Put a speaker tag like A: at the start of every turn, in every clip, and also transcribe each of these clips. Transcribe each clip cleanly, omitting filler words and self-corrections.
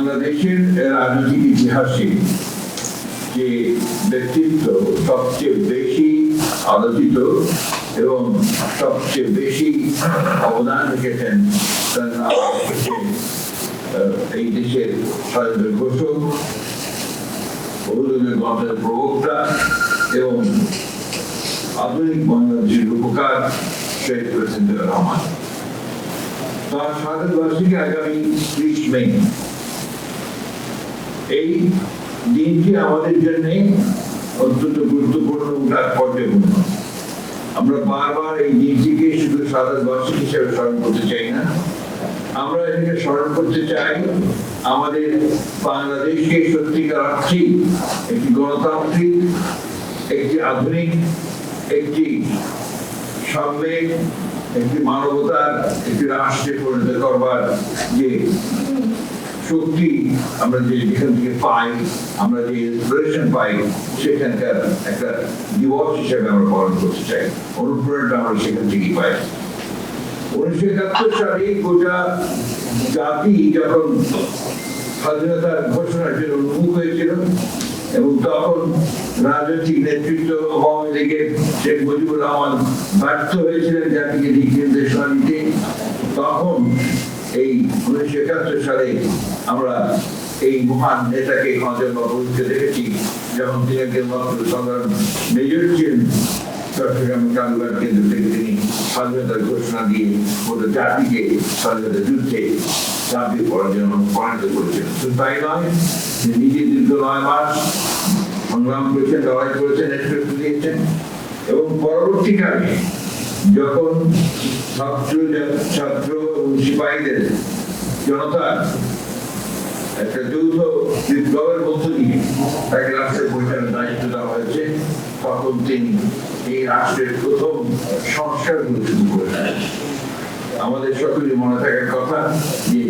A: বাংলাদেশের রাজনৈতিক ইতিহাসে যে ব্যক্তিত্ব সবচেয়ে বেশি আলোচিত এবং সবচেয়ে বেশি অবদান রেখেছেন তার নাম হচ্ছে এই দেশের স্বাধীনতার ঘোষক, বহুদলীয় গণতন্ত্রের প্রবক্তা এবং আধুনিক বাংলাদেশের রূপকার শেখ মুজিবুর রহমান। তার শাহাদত বার্ষিকী আগামী 30 মে। এই দিনটি আমাদের জন্য অত্যন্ত গুরুত্বপূর্ণ ও তাৎপর্যপূর্ণ। আমরা বারবার এই দিনটিকে শুধু শাহাদত বার্ষিকী হিসেবে স্মরণ করতে চাই না, আমরা এটাকে স্মরণ করতে চাই আমাদের বাংলাদেশকে সত্যিকার অর্থেই একটি গণতান্ত্রিক, একটি আধুনিক, একটি সাম্যিক, একটি মানবতার একটি রাষ্ট্রে পরিণত করবার যে শক্তি আমরা যে যেখান থেকে পাই, আমরা যে ইন্সপিরেশন পাই, সেখানকার একটা দিবস হিসেবে আমরা পালন করতে চাই। অনুপ্রেরণা আমরা সেখান থেকেই পাই। 1971 সালে গোটা জাতি যখন স্বাধীনতার ঘোষণার জন্য উন্মুখ হয়েছিল এবং তখন রাজনৈতিক নেতৃত্ব আওয়ামী লীগের শেখ মুজিবুর রহমান ব্যর্থ হয়েছিলেন জাতিকে দিক নির্দেশনা দিতে, তখন এই 1971 সালে আমরা এই মহান নেতাকে ক্ষমতাকে দেখেছি যখন তিনি একজন মাত্র সাধারণ মেজর ছিলেন। চট্টগ্রামের কালুঘাট কেন্দ্র থেকে তিনি স্বাধীনতার ঘোষণা দিয়ে গোটা জাতিকে স্বাধীনতা যুদ্ধে ঝাঁপিয়ে পড়ার জন্য পরিণত করেছেন। শুধু তাই নয়, তিনি নিজে দীর্ঘ 9 মাস সংগ্রাম করেছেন, লড়াই করেছেন, নেতৃত্ব দিয়েছেন এবং পরবর্তীকালে যখন ছাত্র এবং সিপাহীদের জনতার একটা যৌথ বিপ্লবের মধ্য দিয়ে তাকে রাষ্ট্রের পরিচালনার দায়িত্ব দেওয়া হয়েছে, তখন তিনি এই রাষ্ট্রের প্রথম সংস্কারগুলো শুরু করেছেন। আমাদের সকলের মনে থাকার কথা যে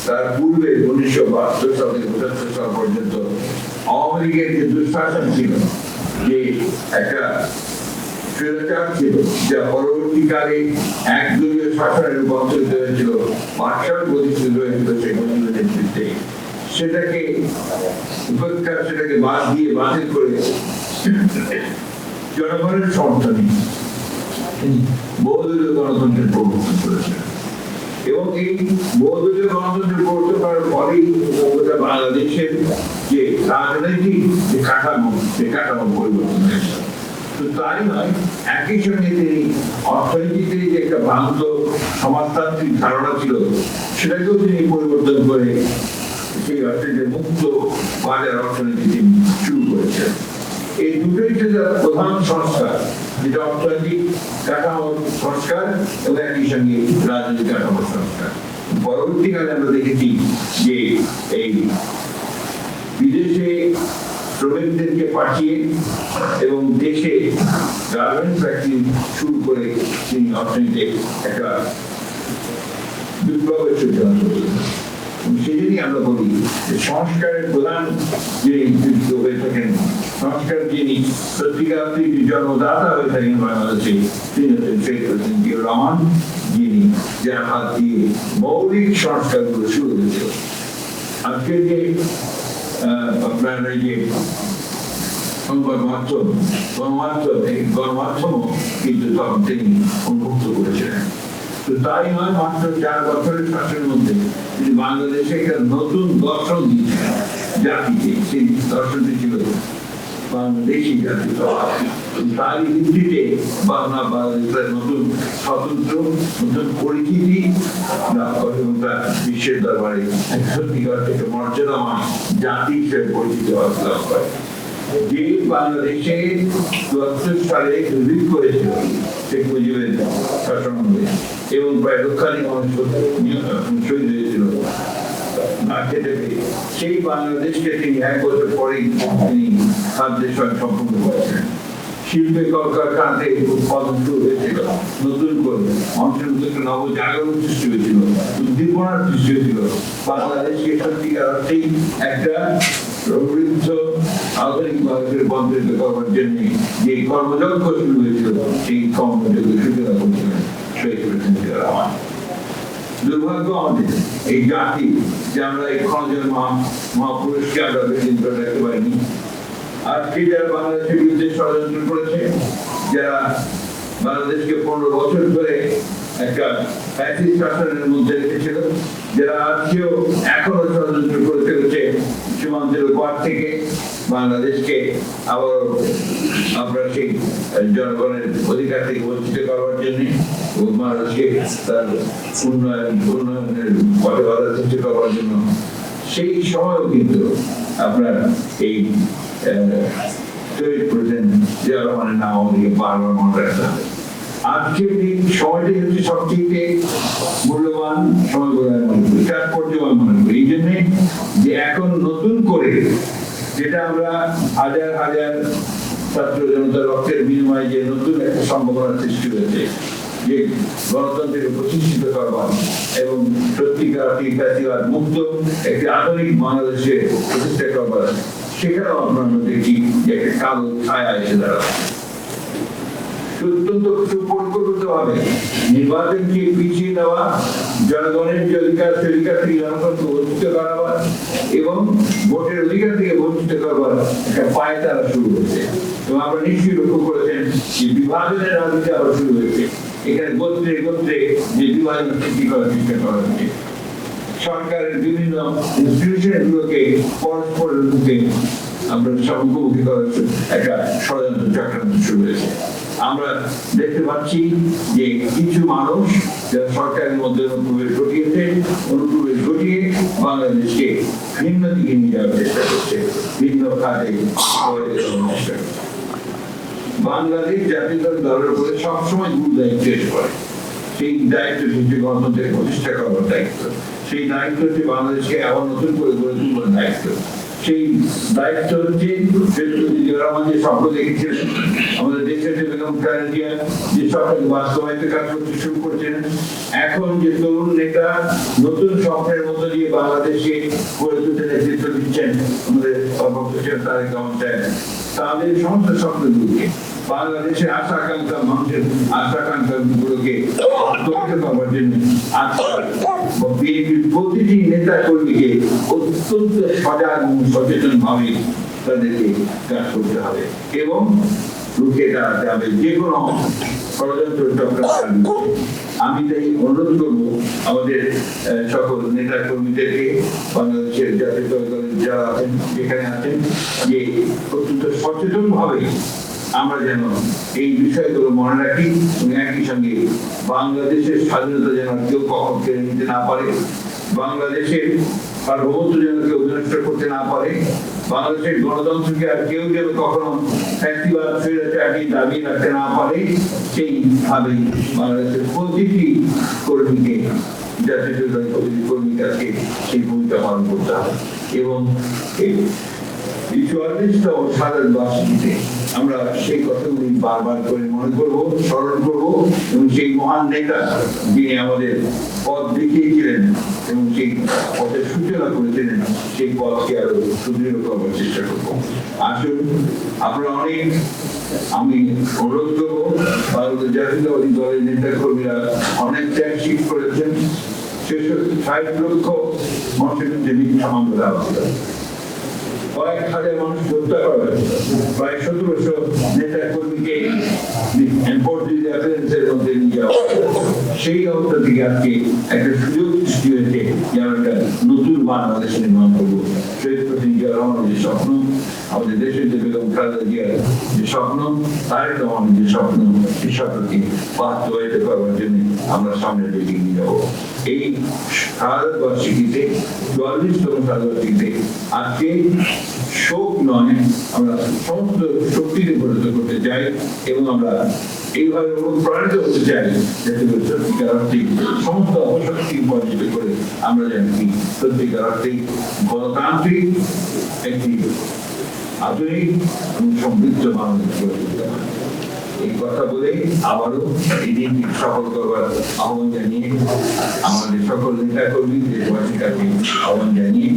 A: তার পূর্বে 1972 সাল থেকে 75 সাল পর্যন্ত আওয়ামী লীগের যে দুঃশাসন ছিল, যে একটা স্বৈরাচার ছিল, যা পরবর্তীকালে একদলীয় শাসনে রূপান্তরিত হয়েছিল, মার্শাল প্রতিষ্ঠিত হয়েছিল শেখ মুজিবের নেতৃত্বে, সেটাকে উপেক্ষা, সেটাকে বাদ দিয়ে বাতিল করে জনগণের সমর্থনে তিনি বহুদলীয় গণতন্ত্রের প্রবর্তন করেছেন এবং এই বহুদলীয় গণতন্ত্রের প্রবর্তন করার ফলেই গোটা বাংলাদেশের যে রাজনৈতিক যে কাঠামো, সে কাঠামো পরিবর্তন হয়েছে। তো তাই নয়, একই সঙ্গে তিনি অর্থনীতিতে যে একটা ভ্রান্ত সমাজতান্ত্রিক ধারণা ছিল, সেটাকেও তিনি পরিবর্তন করে সেই অর্থনীতির মুক্ত বাজার অর্থনীতি তিনি শুরু করেছেন। এই দুটোই ছিল প্রধান সংস্কার, যেটা অর্থনৈতিক কাঠামোর সংস্কার এবং একই সঙ্গে রাজনৈতিক কাঠামোর সংস্কার। পরবর্তীকালে আমরা দেখেছি যে এই বিদেশে শ্রমিকদেরকে পাঠিয়ে এবং দেশে গার্মেন্টস ফ্যাক্টরি শুরু করে তিনি অর্থনীতিতে একটা বিপ্লবের সূচনা করেছেন। সেজন্যই আমরা বলি যে সংস্কারের প্রধান যিনি যুক্ত হয়ে থাকেন, সংস্কার যিনি সত্যিকার জন্মদাতা হয়ে থাকেন বাংলাদেশে, তিনি হচ্ছেন শেখ মুজিবুর রহমান, যিনি যার হাত দিয়ে মৌলিক সংস্কারগুলো শুরু হয়েছিল। আজকে যে আপনার এই যে সংবাদ মাধ্যম, গণমাধ্যমও কিন্তু তখন তিনি উন্মুক্ত করেছিলেন। তো তাই নয়, মাত্র 4 বছরের শাসনের মধ্যে তিনি বাংলাদেশে একটা নতুন দর্শন দিয়েছিলেন জাতিকে। সেই দর্শনটি ছিল বাংলাদেশি জাতীয়। তারই ভিত্তিতে বাংলাদেশের নতুন স্বতন্ত্র, নতুন পরিচিতি লাভ করে এবং তার বিশ্বের দরবারে সত্যিকার থেকে মর্যাদামান জাতি হিসেবে পরিচিত লাভ করে। যে বাংলাদেশে 72 সালে রিলিজ করেছিল শেখ মুজিবের শাসনামলে এবং প্রায় লক্ষাধিক মানুষ শহীদ হয়েছিল, সেই বাংলাদেশকে তিনি 1 বছর পরেই তিনি খাদ্যের সঙ্গে সম্পূর্ণ করেছিলেন। শিল্পে কলকারখানাতে উৎপাদন শুরু হয়েছিল, নতুন করে মানুষের মধ্যে একটা নবজাগরণ সৃষ্টি হয়েছিল, উদ্দীপনার সৃষ্টি হয়েছিল। বাংলাদেশকে সত্যিকার অর্থেই একটা সমৃদ্ধ আধুনিক বাংলাদেশের বঞ্চিত করবার জন্য যে কর্মযজ্ঞ শুরু হয়েছিল, সেই কর্মযজ্ঞ সূচনা করেছিলেন শেখ মুজিবুর রহমান। দুর্ভাগ্য আমাদের এই জাতি যে আমরা এই খনজের মহাপুরুষকে আমরা বেদিন করে রাখতে পারিনি। আজকে যারা বাংলাদেশের বিরুদ্ধে ষড়যন্ত্র করেছে, যারা বাংলাদেশকে 15 বছর ধরে একটা ফ্যাসিস্ট শাসনের মধ্যে রেখেছিল, যারা আজকেও এখনো ষড়যন্ত্র করে চলেছে সীমান্তের পার থেকে বাংলাদেশকে আবার আমরা সেই জনগণের অধিকার থেকে বঞ্চিত করবার জন্য বাংলাদেশকে তার উন্নয়নের পথে বাধা সৃষ্টি করবার জন্য, সেই সময়ও কিন্তু আপনার এই শহীদ প্রেসিডেন্ট জিয়া রহমানের নাম আমাদেরকে বারবার মনে রাখতে হবে। আজকের এই সময়টাই হচ্ছে সবচেয়ে মূল্যবান সময় বলে আমি মনে করি, তাৎপর্যবান মনে করি। এই জন্যে যে এখন নতুন করে যেটা আমরা হাজার হাজার ছাত্র জনতার রক্তের বিনিময়ে যে নতুন একটা সম্ভাবনা সৃষ্টি হয়েছে, যে গণতন্ত্রের প্রতিষ্ঠিত করবার এবং সত্যিকার ফ্যাসিবাদ মুক্ত একটি আধুনিক বাংলাদেশে প্রতিষ্ঠা করবার, সেখানেও আপনার দেখি যে একটা কালো ছায়া এসে দাঁড়াবে। অত্যন্ত সুপরিকল্পিত ভাবে নির্বাচনকে পিছিয়ে দেওয়া, জনগণের যে অধিকার সে অধিকার থেকে জনগণকে বঞ্চিত করাবার এবং ভোটের অধিকার থেকে বঞ্চিত করবার একটা পায়তারা শুরু হয়েছে। এবং আমরা নিশ্চয়ই লক্ষ্য করেছেন যে বিভাজনের রাজনীতি আবার শুরু হয়েছে। এখানে গোত্রে গোত্রে যে বিভাজন সৃষ্টি করার চেষ্টা করা হচ্ছে, সরকারের বিভিন্ন ইনস্টিটিউশন গুলোকে পরস্পরের মধ্যে আমরা মুখোমুখি করার একটা ষড়যন্ত্র চক্রান্ত শুরু হয়েছে। আমরা দেখতে পাচ্ছি যে কিছু মানুষ যারা সরকারের মধ্যে অনুপ্রবেশ ঘটিয়ে বাংলাদেশকে ভিন্ন দিকে নিয়ে যাওয়ার চেষ্টা করছে, ভিন্ন খাতে চেষ্টা করছে। বাংলাদেশ জাতীয় দলের উপরে সবসময় মূল দায়িত্ব এসে পড়ে। সেই দায়িত্ব হচ্ছে গণতন্ত্রের প্রতিষ্ঠা করবার দায়িত্ব। সেই দায়িত্ব হচ্ছে বাংলাদেশকে আবার নতুন করে গড়ে তুলবার দায়িত্ব। সেই দায়িত্ব হচ্ছে যে স্বপ্ন দেখেছিলেন আমাদের দেশের যে বেগম খালেদা জিয়া, যে স্বপ্নকে বাস্তবায়িত কাজ করতে শুরু করেছেন, এখন যে তরুণ নেতা নতুন স্বপ্নের মধ্য দিয়ে বাংলাদেশকে গড়ে তুলতে নেতৃত্ব দিচ্ছেন আমাদের তারেক রহমান সাহেব, তাদের সমস্ত স্বপ্নগুলোকে, বাংলাদেশের আশা আকাঙ্ক্ষা, মানুষের আশা আকাঙ্ক্ষা গুলোকে করবার জন্য প্রতিটি নেতা কর্মীকে অত্যন্ত সজাগ এবং সচেতন ভাবে তাদেরকে কাজ করতে হবে এবং রুখে দাঁড়াতে হবে যে কোনো ষড়যন্ত্র চক্রান্ত। আমি তাই অনুরোধ করবো আমাদের সকল নেতা কর্মীদেরকে, বাংলাদেশের জাতীয় দলের যারা আছেন, যেখানে আছেন, যে অত্যন্ত সচেতন ভাবে আমরা যেন এই বিষয়গুলো মনে রাখি এবং একই সঙ্গে বাংলাদেশের স্বাধীনতা যেন কেউ কখন কেড়ে নিতে না পারে, বাংলাদেশের সার্বভৌমত্ব যেন কেউ বিনষ্ট করতে না পারে, বাংলাদেশের গণতন্ত্রকে আর কেউ যেন কখনো ফ্যাসিবাদ স্বৈরাচারী দাবি রাখতে না পারে, সেইভাবেই বাংলাদেশের প্রতিটি কর্মীকে, জাতীয় দলের প্রতিটি কর্মীকে সেই ভূমিকা পালন করতে হবে। এবং এই 44তম স্বাধীন বার্ষিকীতে আমরা সেই কথাগুলি বারবার করে মনে করব, স্মরণ করব এবং সেই মহান নেতা যিনি আমাদের পথ দেখিয়েছিলেন এবং সেই পথের সূচনা করেছিলেন, সেই পথকে আরো সুদৃঢ় করবার চেষ্টা করব। আসুন আপনারা অনেক, আমি অনুরোধ করবো ভারতের জাতীয়তাবাদী দলের নেতা কর্মীরা অনেক ত্যাগ স্বীকার করেছেন। 60 লক্ষ মানুষের মধ্যে মিথ্যা মামলা দেওয়া হয়েছিল, কয়েক হাজার মানুষ হত্যা করা হয়েছিল, প্রায় 1700 নেতা কর্মীকে মধ্যে নিয়ে যাওয়া। সেই অবস্থা থেকে আজকে একটা সুযোগ সৃষ্টি হয়েছে যে আমরা একটা নতুন বাংলাদেশ নির্মাণ করবো। শহীদ প্রেসিডেন্ট জিয়া রহমানের যে স্বপ্ন, আমাদের দেশের যে বেগম খালেদা জিয়ার যে স্বপ্ন, তারেক রহমানের যে স্বপ্ন, সেই স্বপ্নকে বাস্তবায়িত করবার জন্য আমরা সামনের দিকে নিয়ে যাবো। এই শাহাদাত বার্ষিকীতে, 44তম শাহাদাত বার্ষিকীতে আজকে শোক নয়, আমরা সমস্ত শক্তিকে পরিণত করতে চাই এবং আমরা এইভাবে অনুপ্রাণিত হতে চাই যাতে সত্যিকার অর্থে সমস্ত অপশক্তি পরাজিত করে আমরা যেন কি সত্যিকার অর্থে গণতান্ত্রিক একটি আধুনিক এবং সমৃদ্ধ বাংলাদেশ গড়ে তুলতে পারি। এই কথা বলে আবারও এই দিনটি সফল করবার আহ্বান জানিয়ে আমাদের সকল নেতা কর্মী দেশবাসীর কাছে আহ্বান জানিয়ে